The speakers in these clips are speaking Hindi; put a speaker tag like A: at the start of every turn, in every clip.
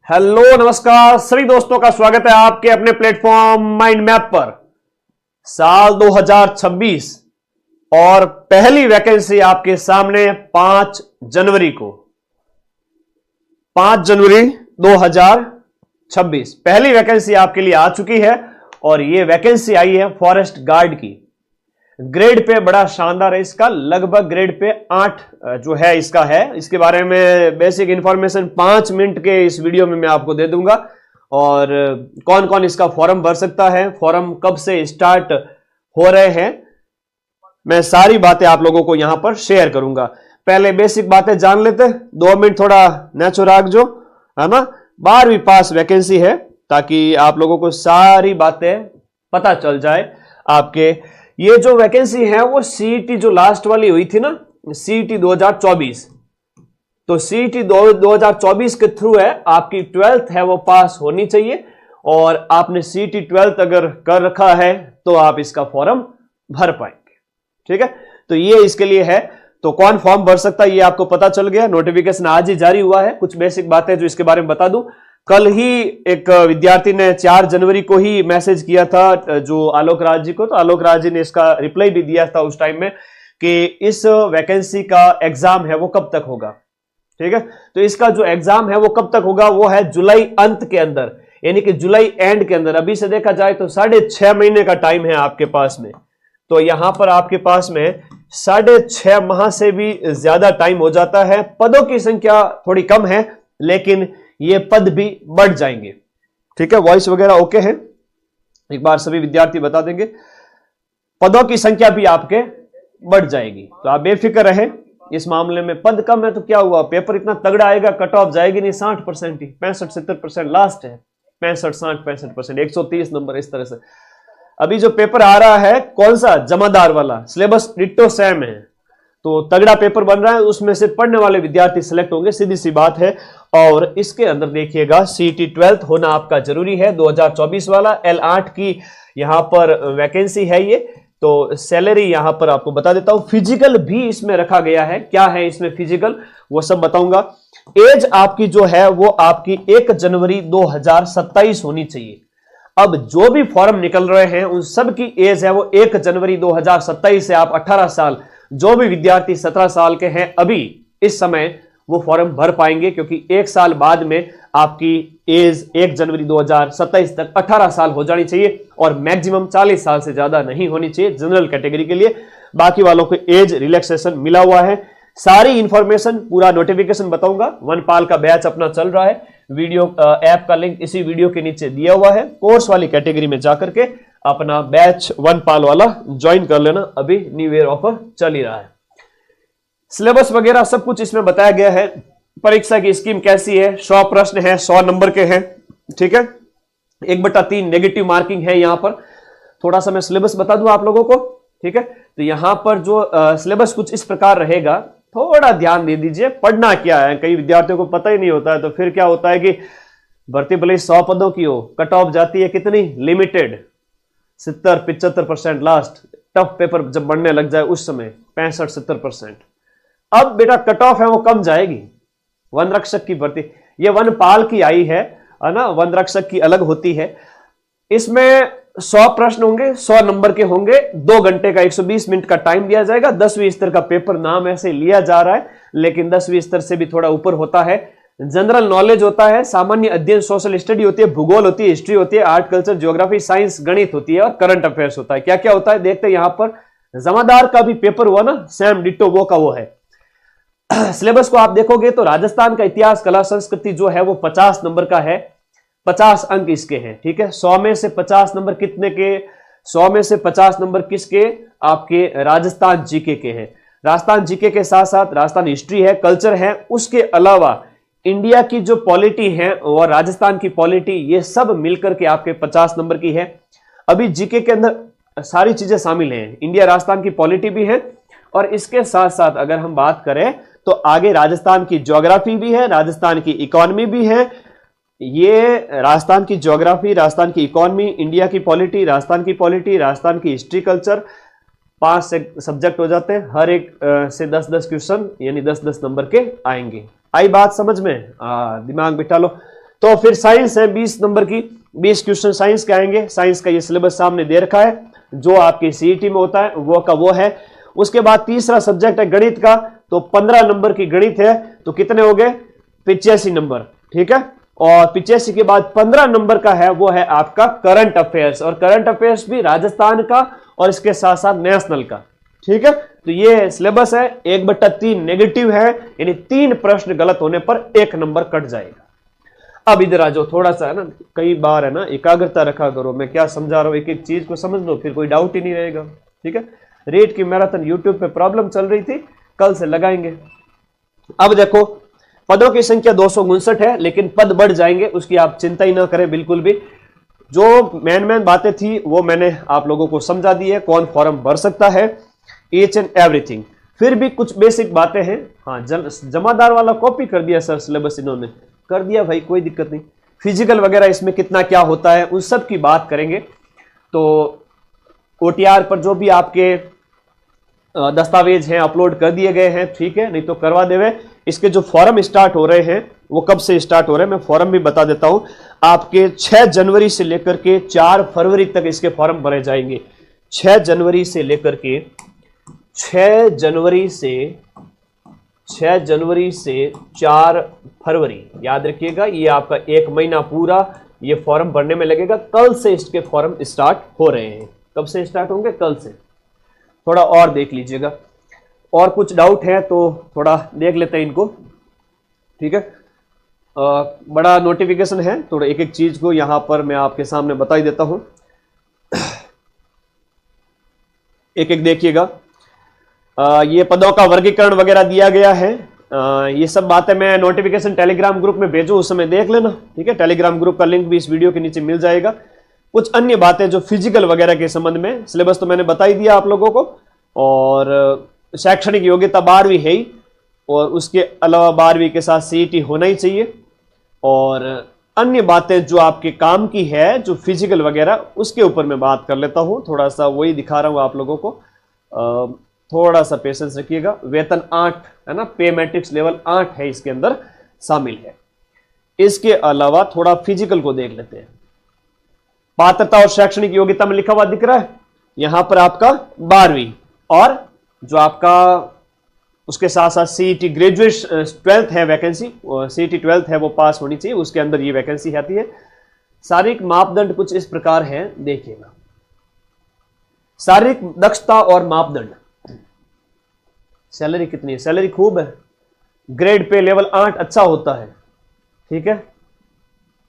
A: हेलो नमस्कार सभी दोस्तों का स्वागत है आपके अपने प्लेटफॉर्म माइंड मैप पर। साल 2026 और पहली वैकेंसी आपके सामने 5 जनवरी को, 5 जनवरी 2026 पहली वैकेंसी आपके लिए आ चुकी है। और यह वैकेंसी आई है फॉरेस्ट गार्ड की। ग्रेड पे बड़ा शानदार है इसका, लगभग ग्रेड पे 8 जो है इसका है। इसके बारे में बेसिक इंफॉर्मेशन 5 मिनट के इस वीडियो में मैं आपको दे दूंगा। और कौन कौन इसका फॉर्म भर सकता है, फॉर्म कब से स्टार्ट हो रहे हैं, मैं सारी बातें आप लोगों को यहां पर शेयर करूंगा। पहले बेसिक बातें जान लेते, 2 मिनट थोड़ा नेचुराग जो है ना, 12वीं पास वैकेंसी है, ताकि आप लोगों को सारी बातें पता चल जाए। आपके ये जो वैकेंसी है वो सीईटी जो लास्ट वाली हुई थी ना, सीईटी 2024, तो सीईटी 2024 के थ्रू है। आपकी 12th है वो पास होनी चाहिए और आपने सीईटी 12th अगर कर रखा है तो आप इसका फॉर्म भर पाएंगे। ठीक है, तो ये इसके लिए है। तो कौन फॉर्म भर सकता है ये आपको पता चल गया। नोटिफिकेशन आज ही जारी हुआ है। कुछ बेसिक बातें जो इसके बारे में बता दूं, कल ही एक विद्यार्थी ने 4 जनवरी को ही मैसेज किया था जो आलोक राज जी को, तो आलोक राज जी ने इसका रिप्लाई भी दिया था उस टाइम में कि इस वैकेंसी का एग्जाम है वो कब तक होगा। ठीक है, तो इसका जो एग्जाम है वो कब तक होगा, वो है जुलाई अंत के अंदर, यानी कि जुलाई एंड के अंदर। अभी से देखा जाए तो 6.5 महीने का टाइम है आपके पास में। तो यहां पर आपके पास में 6.5 माह से भी ज्यादा टाइम हो जाता है। पदों की संख्या थोड़ी कम है लेकिन ये पद भी बढ़ जाएंगे। ठीक है, वॉइस वगैरह ओके है, एक बार सभी विद्यार्थी बता देंगे। पदों की संख्या भी आपके बढ़ जाएगी, तो आप बेफिक्र रहे इस मामले में। पद कम है तो क्या हुआ, पेपर इतना तगड़ा आएगा, कट ऑफ जाएगी नहीं 60% ही, 65-70% लास्ट है, 65-60-65%, 130 नंबर इस तरह से। अभी जो पेपर आ रहा है कौन सा, जमादार वाला, सिलेबस डिट्टो सेम है, तो तगड़ा पेपर बन रहा है, उसमें से पढ़ने वाले विद्यार्थी सिलेक्ट होंगे, सीधी सी बात है। और इसके अंदर देखिएगा सीईटी 12th होना आपका जरूरी है, 2024 वाला। L8 की यहां पर वैकेंसी है ये। तो सैलरी यहां पर आपको बता देता हूं, फिजिकल भी इसमें रखा गया है। क्या है इसमें फिजिकल वो सब बताऊंगा। एज आपकी जो है वो आपकी 1 जनवरी 2027 होनी चाहिए। अब जो भी फॉर्म निकल रहे हैं उन सब की एज है वो 1 जनवरी 2027 से आप 18 साल, जो भी विद्यार्थी 17 साल के हैं अभी इस समय, वो फॉर्म भर पाएंगे, क्योंकि 1 साल बाद में आपकी एज 1 जनवरी 2027 तक 18 साल हो जानी चाहिए और मैक्सिमम 40 साल से ज्यादा नहीं होनी चाहिए जनरल कैटेगरी के लिए। बाकी वालों को एज रिलैक्सेशन मिला हुआ है। सारी इंफॉर्मेशन पूरा नोटिफिकेशन बताऊंगा। वनपाल का बैच अपना चल रहा है, वीडियो ऐप का लिंक इसी वीडियो के नीचे दिया हुआ है। कोर्स वाली कैटेगरी में जाकर के अपना बैच वनपाल वाला ज्वाइन कर लेना, अभी न्यू ईयर ऑफर चल ही रहा है। सिलेबस वगैरह सब कुछ इसमें बताया गया है। परीक्षा की स्कीम कैसी है, 100 प्रश्न है, 100 नंबर के हैं। ठीक है, 1/3 नेगेटिव मार्किंग है। यहां पर थोड़ा सा मैं सिलेबस बता दूं आप लोगों को। ठीक है, तो यहां पर जो सिलेबस कुछ इस प्रकार रहेगा, थोड़ा ध्यान दे दीजिए। पढ़ना क्या है, कई विद्यार्थियों को पता ही नहीं होता है, तो फिर क्या होता है कि भर्ती भले 100 पदों की हो, कट ऑफ जाती है कितनी, लिमिटेड, 70-75% लास्ट। टफ पेपर जब बढ़ने लग जाए उस समय 65-70%। अब बेटा कट ऑफ है वो कम जाएगी। वन रक्षक की भर्ती, ये वनपाल की आई है ना, वन रक्षक की अलग होती है। इसमें 100 प्रश्न होंगे, 100 नंबर के होंगे, 2 घंटे का 120 मिनट का टाइम दिया जाएगा। 10वीं स्तर का पेपर नाम ऐसे लिया जा रहा है, लेकिन 10वीं स्तर से भी थोड़ा ऊपर होता है। जनरल नॉलेज होता है, सामान्य अध्ययन, सोशल स्टडी होती है, भूगोल होती है, हिस्ट्री होती है, आर्ट कल्चर ज्योग्राफी साइंस गणित होती है, और करंट अफेयर्स होता है। क्या क्या होता है देखते हैं। यहां पर जमादार का भी पेपर हुआ ना, सेम डिट्टो वो का वो है। सिलेबस को आप देखोगे तो राजस्थान का इतिहास कला संस्कृति जो है वो 50 नंबर का है, 50 अंक इसके हैं। ठीक है, 100 में से 50 नंबर कितने के, 100 में से 50 नंबर किसके, आपके राजस्थान जीके के हैं। राजस्थान जीके के साथ साथ राजस्थान हिस्ट्री है, कल्चर है, उसके अलावा इंडिया की जो पॉलिटी है और राजस्थान की पॉलिटी, ये सब मिलकर के आपके 50 नंबर की है। अभी जीके के अंदर सारी चीजें शामिल हैं, इंडिया राजस्थान की पॉलिटी भी है, और इसके साथ साथ अगर हम बात करें तो आगे राजस्थान की ज्योग्राफी भी है, राजस्थान की इकोनॉमी भी है। ये राजस्थान की ज्योग्राफी, राजस्थान की इकोनॉमी, इंडिया की पॉलिटी, राजस्थान की पॉलिटी, राजस्थान की हिस्ट्री, कल्चर, 5 सब्जेक्ट हो जाते हैं। हर एक से 10-10 क्वेश्चन यानी 10-10 नंबर के आएंगे। आई बात समझ में, दिमाग बिठा लो। तो फिर साइंस है 20 नंबर की, 20 क्वेश्चन साइंस के आएंगे। साइंस का ये सिलेबस सामने दे रखा है, जो आपकी सीईटी में होता है वो का वो है। उसके बाद तीसरा सब्जेक्ट है गणित का, तो 15 नंबर की गणित है, तो कितने हो गए 85 नंबर, ठीक है। और 85 के बाद 15 नंबर का है, वो है आपका करंट अफेयर्स, और करंट अफेयर्स भी राजस्थान का और इसके साथ साथ नेशनल का, ठीक है। तो ये सिलेबस है, 1/3 नेगेटिव है, यानी 3 प्रश्न गलत होने पर 1 नंबर कट जाएगा। अब इधर आ जाओ, थोड़ा सा है ना, कई बार है ना एकाग्रता रखा करो, मैं क्या समझा रहा हूं एक एक चीज को समझ लो, फिर कोई डाउट ही नहीं रहेगा, ठीक है। रेट की मैराथन यूट्यूब पे प्रॉब्लम चल रही थी, कल से लगाएंगे। अब देखो पदों की संख्या 259 है, लेकिन पद बढ़ जाएंगे, उसकी आप चिंता ही ना करें बिल्कुल भी। जो मेन बातें थी वो मैंने आप लोगों को समझा दी है, कौन फॉर्म भर सकता है, ईच एंड एवरीथिंग। फिर भी कुछ बेसिक बातें हैं। हाँ, जमादार वाला कॉपी कर दिया सर, सिलेबस इन्होंने कर दिया भाई, कोई दिक्कत नहीं। फिजिकल वगैरह इसमें कितना क्या होता है उन सब की बात करेंगे। तो ओटीआर पर जो भी आपके दस्तावेज हैं अपलोड कर दिए गए हैं, ठीक है, नहीं तो करवा देवे। इसके जो फॉर्म स्टार्ट हो रहे हैं वो कब से स्टार्ट हो रहे हैं मैं फॉर्म भी बता देता हूं। आपके 6 जनवरी से लेकर के 4 फरवरी तक इसके फॉर्म भरे जाएंगे। 6 जनवरी से लेकर के 6 जनवरी से 4 फरवरी, याद रखिएगा, ये आपका 1 महीना पूरा ये फॉर्म भरने में लगेगा। कल से इसके फॉर्म स्टार्ट हो रहे हैं। कब से स्टार्ट होंगे? कल से। थोड़ा और देख लीजिएगा, और कुछ डाउट है तो थोड़ा देख लेते हैं इनको, ठीक है। बड़ा नोटिफिकेशन है, थोड़ा एक एक चीज को यहां पर मैं आपके सामने बता ही देता हूं, एक एक देखिएगा। ये पदों का वर्गीकरण वगैरह दिया गया है। ये सब बातें मैं नोटिफिकेशन टेलीग्राम ग्रुप में भेजूं, उस समय देख लेना, ठीक है। टेलीग्राम ग्रुप का लिंक भी इस वीडियो के नीचे मिल जाएगा। कुछ अन्य बातें जो फिजिकल वगैरह के संबंध में, सिलेबस तो मैंने बता ही दिया आप लोगों को, और शैक्षणिक योग्यता 12वीं है ही, और उसके अलावा 12वीं के साथ सीईटी होना ही चाहिए। और अन्य बातें जो आपके काम की है, जो फिजिकल वगैरह, उसके ऊपर मैं बात कर लेता हूं, थोड़ा सा वही दिखा रहा हूं आप लोगों को। थोड़ा सा पेशेंस रखिएगा। वेतन 8 है ना, पे मैट्रिक्स लेवल 8 है इसके अंदर शामिल है। इसके अलावा थोड़ा फिजिकल को देख लेते हैं। पात्रता और शैक्षणिक योग्यता में लिखा हुआ दिख रहा है यहां पर आपका 12वीं, और जो आपका उसके साथ साथ सीईटी ग्रेजुएट 12th है वैकेंसी, सीईटी 12th है वो पास होनी चाहिए, उसके अंदर ये वैकेंसी आती है। शारीरिक मापदंड कुछ इस प्रकार है, देखिएगा। शारीरिक दक्षता और मापदंड। सैलरी कितनी है? सैलरी खूब है। ग्रेड पे लेवल 8 अच्छा होता है, ठीक है,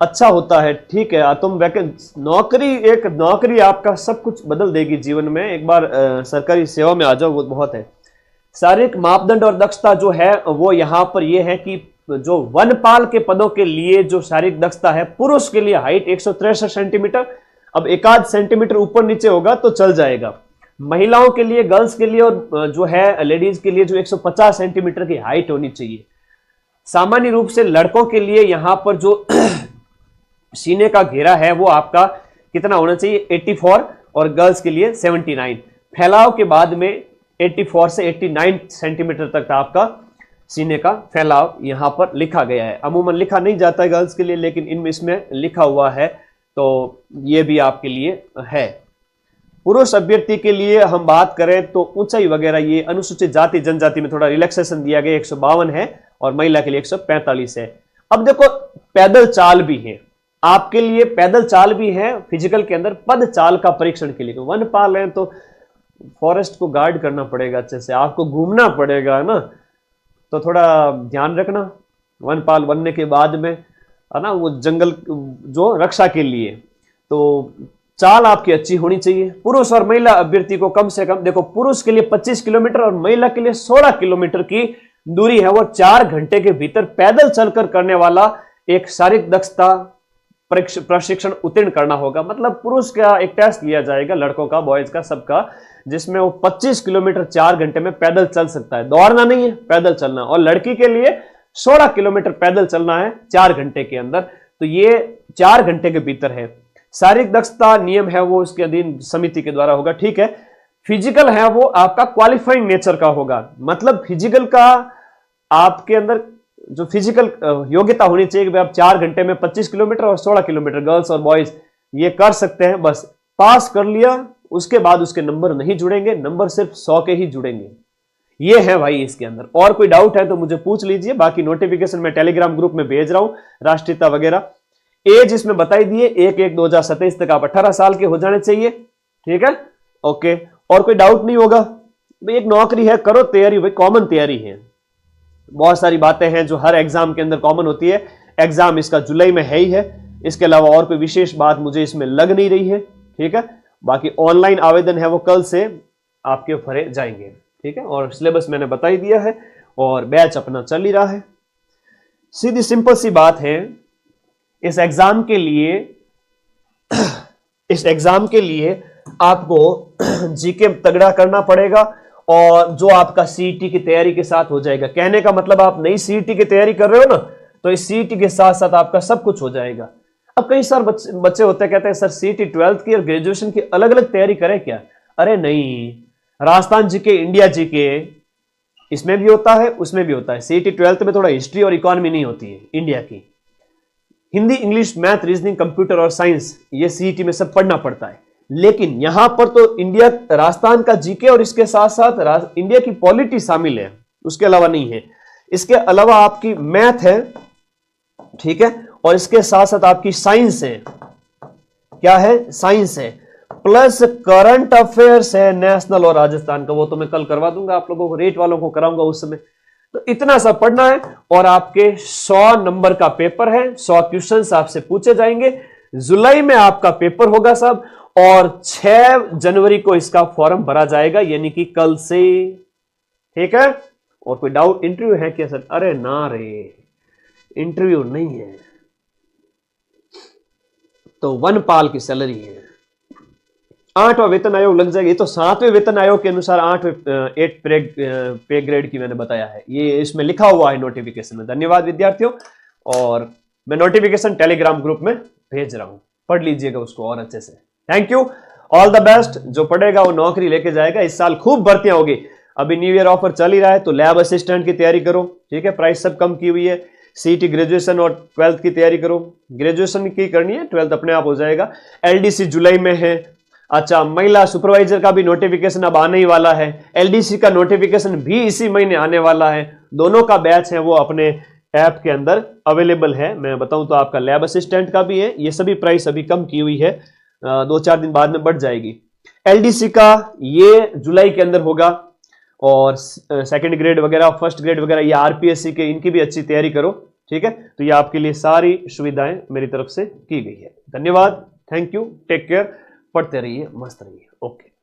A: अच्छा होता है, ठीक है। तुम वैकेंसी नौकरी, एक नौकरी आपका सब कुछ बदल देगी जीवन में। एक बार सरकारी सेवा में आ जाओ, वो बहुत है। शारीरिक मापदंड और दक्षता जो है वो यहां पर ये है कि जो वनपाल के पदों के लिए जो शारीरिक दक्षता है, पुरुष के लिए हाइट 163 सेंटीमीटर, अब 1 सेंटीमीटर ऊपर नीचे होगा तो चल जाएगा। महिलाओं के लिए, गर्ल्स के लिए और जो है लेडीज के लिए जो 150 सेंटीमीटर की हाइट होनी चाहिए। सामान्य रूप से लड़कों के लिए यहां पर जो सीने का घेरा है वो आपका कितना होना चाहिए? 84, और गर्ल्स के लिए 79। फैलाव के बाद में 84 से 89 सेंटीमीटर तक आपका सीने का फैलाव यहां पर लिखा गया है। अमूमन लिखा नहीं जाता है गर्ल्स के लिए, लेकिन इसमें लिखा हुआ है, तो ये भी आपके लिए है। पुरुष अभ्यर्थी के लिए हम बात करें तो ऊंचाई वगैरह ये अनुसूचित जाति जनजाति में थोड़ा रिलैक्सेशन दिया गया, 152 है, और महिला के लिए 145 है। अब देखो पैदल चाल भी है आपके लिए, पैदल चाल भी है फिजिकल के अंदर। पद चाल का परीक्षण के लिए वन पाल है तो फॉरेस्ट को गार्ड करना पड़ेगा, अच्छे से आपको घूमना पड़ेगा, है ना, तो थोड़ा ध्यान रखना वन पाल बनने के बाद में, है ना, वो जंगल जो रक्षा के लिए, तो चाल आपकी अच्छी होनी चाहिए। पुरुष और महिला अभ्यर्थी को कम से कम, देखो पुरुष के लिए 25 किलोमीटर और महिला के लिए 16 किलोमीटर की दूरी है, वो 4 घंटे के भीतर पैदल चलकर करने वाला एक शारीरिक दक्षता प्रशिक्षण उत्तीर्ण करना होगा। मतलब पुरुष का एक टेस्ट लिया जाएगा, लड़कों का, बॉयज का, सबका, जिसमें वो 25 किलोमीटर 4 घंटे में पैदल चल सकता है, दौड़ना नहीं है, पैदल चलना। और लड़की के लिए 16 किलोमीटर पैदल चलना है 4 घंटे के अंदर, तो ये 4 घंटे के भीतर है। शारीरिक दक्षता नियम है वो उसके अधीन समिति के द्वारा होगा, ठीक है। फिजिकल है वो आपका क्वालिफाइंग नेचर का होगा, मतलब फिजिकल का आपके अंदर जो फिजिकल योग्यता होनी चाहिए कि आप 4 घंटे में 25 किलोमीटर और 16 किलोमीटर गर्ल्स और बॉयज ये कर सकते हैं, बस पास कर लिया, उसके बाद उसके नंबर नहीं जुड़ेंगे, नंबर सिर्फ 100 के ही जुड़ेंगे। ये है भाई इसके अंदर। और कोई डाउट है तो मुझे पूछ लीजिए, बाकी नोटिफिकेशन मैं टेलीग्राम ग्रुप में भेज रहा हूं, राष्ट्रीयता वगैरह। एज इसमें बताई दिए 1/1/2027 तक आप 18 साल के हो जाने चाहिए, ठीक है, ओके। और कोई डाउट नहीं होगा भाई, एक नौकरी है, करो तैयारी भाई, कॉमन तैयारी है। बहुत सारी बातें हैं जो हर एग्जाम के अंदर कॉमन होती है। एग्जाम इसका जुलाई में है ही है, इसके अलावा और कोई विशेष बात मुझे इसमें लग नहीं रही है, ठीक है। बाकी ऑनलाइन आवेदन है वो कल से आपके भरे जाएंगे, ठीक है। और सिलेबस मैंने बता ही दिया है और बैच अपना चल ही रहा है। सीधी सिंपल सी बात है, इस एग्जाम के लिए आपको जीके तगड़ा करना पड़ेगा और जो आपका सीईटी की तैयारी के साथ हो जाएगा। कहने का मतलब आप नई सीईटी की तैयारी कर रहे हो ना, तो इस सीईटी के साथ साथ आपका सब कुछ हो जाएगा। अब कई सारे बच्चे होते हैं कहते हैं सर सीईटी 12th की और ग्रेजुएशन की अलग अलग तैयारी करें क्या? अरे नहीं, राजस्थान जीके, इंडिया जीके इसमें भी होता है, उसमें भी होता है। सीईटी 12th में थोड़ा हिस्ट्री और इकोनॉमी नहीं होती है इंडिया की, Hindi, English, math, reasoning, computer और साइंस ये सीईटी में सब पढ़ना पड़ता है। लेकिन यहां पर तो इंडिया, राजस्थान का जीके और इसके साथ साथ इंडिया की पॉलिटी शामिल है, उसके अलावा नहीं है। इसके अलावा आपकी मैथ है, ठीक है, और इसके साथ साथ आपकी साइंस है। क्या है? साइंस है, प्लस करंट अफेयर्स है, नेशनल और राजस्थान का। वो तो मैं कल करवा दूंगा आप लोगों को, रेट वालों को कराऊंगा उस समय। तो इतना सब पढ़ना है और आपके 100 नंबर का पेपर है, 100 क्वेश्चंस आपसे पूछे जाएंगे। जुलाई में आपका पेपर होगा सब, और 6 जनवरी को इसका फॉर्म भरा जाएगा, यानी कि कल से, ठीक है। और कोई डाउट? इंटरव्यू है क्या सर? अरे ना रे, इंटरव्यू नहीं है, तो 1 पाल की सैलरी है। 8वां वेतन आयोग लग जाएगा। ये तो 7वें वेतन आयोग के अनुसार 8 पे ग्रेड की मैंने बताया है, ये इसमें लिखा हुआ है नोटिफिकेशन में। धन्यवाद विद्यार्थियों, और मैं नोटिफिकेशन टेलीग्राम ग्रुप में भेज रहा हूं, पढ़ लीजिएगा उसको और अच्छे से। Thank you, all the best. जो पढ़ेगा वो नौकरी लेके जाएगा। इस साल खूब भर्तियां होगी। अभी न्यू ईयर ऑफर चल ही रहा है, तो लैब असिस्टेंट की तैयारी करो, ठीक है, प्राइस सब कम की हुई है। सीईटी ग्रेजुएशन और 12th की तैयारी करो। ग्रेजुएशन की करनी है, 12th अपने आप हो जाएगा। एलडीसी जुलाई में है। अच्छा, महिला सुपरवाइजर का भी नोटिफिकेशन अब आने ही वाला है। एलडीसी का नोटिफिकेशन भी इसी महीने आने वाला है। दोनों का बैच है वो अपने ऐप के अंदर अवेलेबल है। मैं बताऊं तो आपका लैब असिस्टेंट का भी है। ये सभी प्राइस अभी कम की हुई है, 2-4 दिन बाद में बढ़ जाएगी। एलडीसी का ये जुलाई के अंदर होगा, और सेकंड ग्रेड वगैरह, फर्स्ट ग्रेड वगैरह, ये आरपीएससी के, इनकी भी अच्छी तैयारी करो, ठीक है। तो ये आपके लिए सारी सुविधाएं मेरी तरफ से की गई है। धन्यवाद, थैंक यू, टेक केयर, पढ़ते रहिए, मस्त रहिए, ओके।